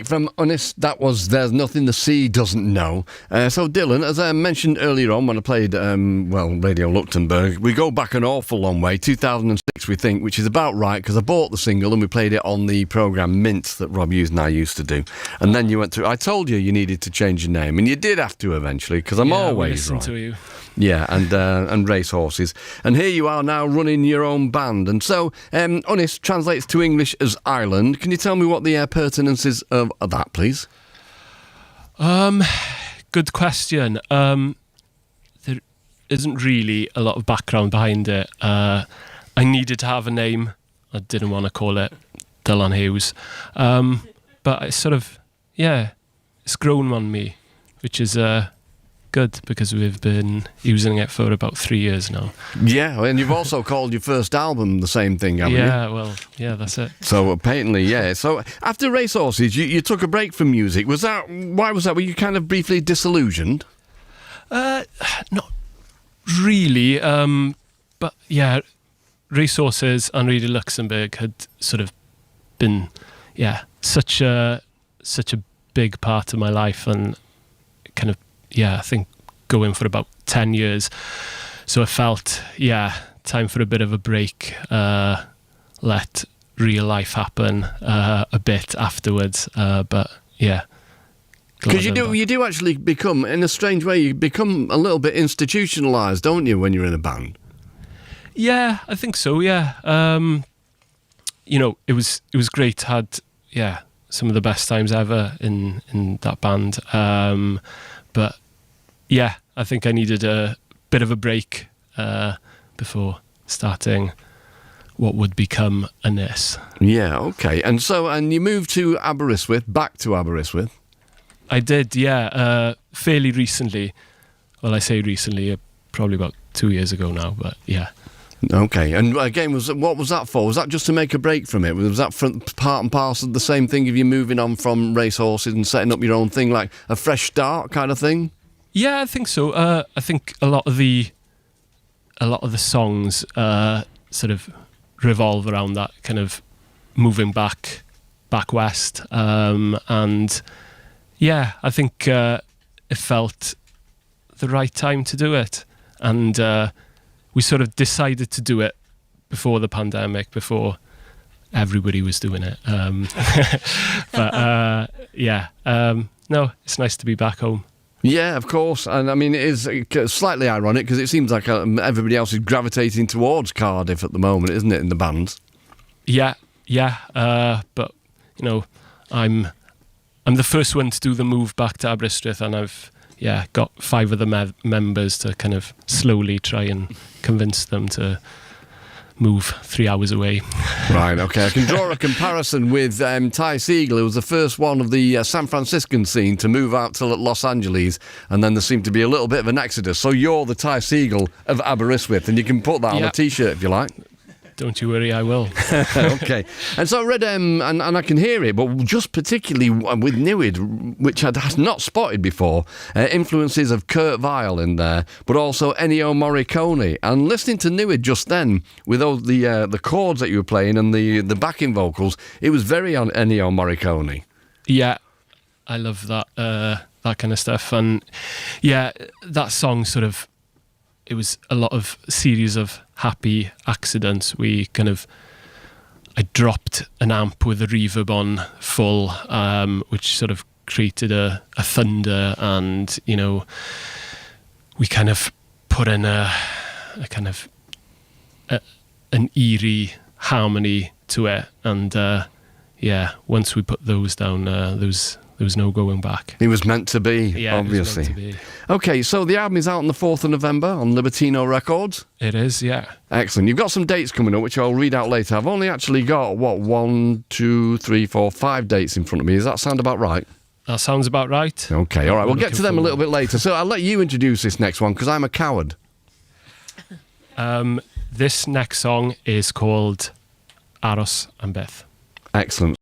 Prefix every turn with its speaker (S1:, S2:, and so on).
S1: From YNYS, that was There's Nothing the Sea Doesn't Know. So Dylan, as I mentioned earlier on when I played Radio Luxembourg, we go back an awful long way, 2006 we think, which is about right because I bought the single and we played it on the programme Mint that Rob Hughes and I used to do. And then you went through, I told you needed to change your name, and you did have to eventually because I'm always right.
S2: To you.
S1: Yeah, and racehorses. And here you are now running your own band. And so, YNYS translates to English as Island. Can you tell me what the pertinences of that, please?
S2: Good question. There isn't really a lot of background behind it. I needed to have a name. I didn't want to call it Dylan Hughes. But it's sort of, it's grown on me, which is... good, because we've been using it for about 3 years now. Yeah,
S1: and you've also called your first album the same thing, haven't you?
S2: That's it.
S1: So apparently, So after Racehorses, you took a break from music. Why was that? Were you kind of briefly disillusioned?
S2: Not really. But yeah, Racehorses and Radio Luxembourg had sort of been, such a big part of my life, and kind of, I think going for about 10 years. So I felt, time for a bit of a break, let real life happen a bit afterwards. But
S1: because you do actually become, in a strange way, you become a little bit institutionalised, don't you, when you're in a band?
S2: Yeah, I think so, it was great. Had, some of the best times ever in that band. But I think I needed a bit of a break before starting what would become YNYS.
S1: Yeah, okay. And you moved to Aberystwyth, back to Aberystwyth?
S2: I did, fairly recently. Well, I say recently, probably about 2 years ago now, but
S1: Okay, and again, what was that for? Was that just to make a break from it? Was that part and parcel of the same thing of you moving on from Racehorses and setting up your own thing, like a fresh start kind of thing?
S2: Yeah, I think so. I think a lot of the songs sort of revolve around that kind of moving back west, and I think it felt the right time to do it, and we sort of decided to do it before the pandemic, before everybody was doing it. But no, it's nice to be back home.
S1: Yeah, of course. And I mean, it is slightly ironic because it seems like everybody else is gravitating towards Cardiff at the moment, isn't it, in the bands?
S2: Yeah. But, I'm the first one to do the move back to Aberystwyth, and I've got 5 of the members to kind of slowly try and convince them to move 3 hours away.
S1: Right, okay. I can draw a comparison with Ty Segall, who was the first one of the San Franciscan scene to move out to Los Angeles, and then there seemed to be a little bit of an exodus. So you're the Ty Segall of Aberystwyth, and you can put that on a T-shirt if you like.
S2: Don't you worry, I will.
S1: Okay. And so I read, and I can hear it, but just particularly with Newid, which I had not spotted before, influences of Kurt Weill in there, but also Ennio Morricone. And listening to Newid just then, with all the chords that you were playing and the backing vocals, it was very on Ennio Morricone.
S2: Yeah, I love that kind of stuff. And that song sort of, it was a lot of series of happy accidents. I dropped an amp with a reverb on full, which sort of created a thunder, and we kind of put in a kind of an eerie harmony to it, and once we put those down, there was no going back.
S1: It was meant to be, obviously.
S2: It was meant to be.
S1: Okay, so the album is out on the 4th of November on Libertino Records.
S2: It is, yeah.
S1: Excellent. You've got some dates coming up, which I'll read out later. I've only actually got, 1, 2, 3, 4, 5 dates in front of me. Does that sound about right?
S2: That sounds about right.
S1: Okay, all right. We'll get to them a little bit later. So I'll let you introduce this next one, because I'm a coward.
S2: This next song is called Aros and Beth.
S1: Excellent.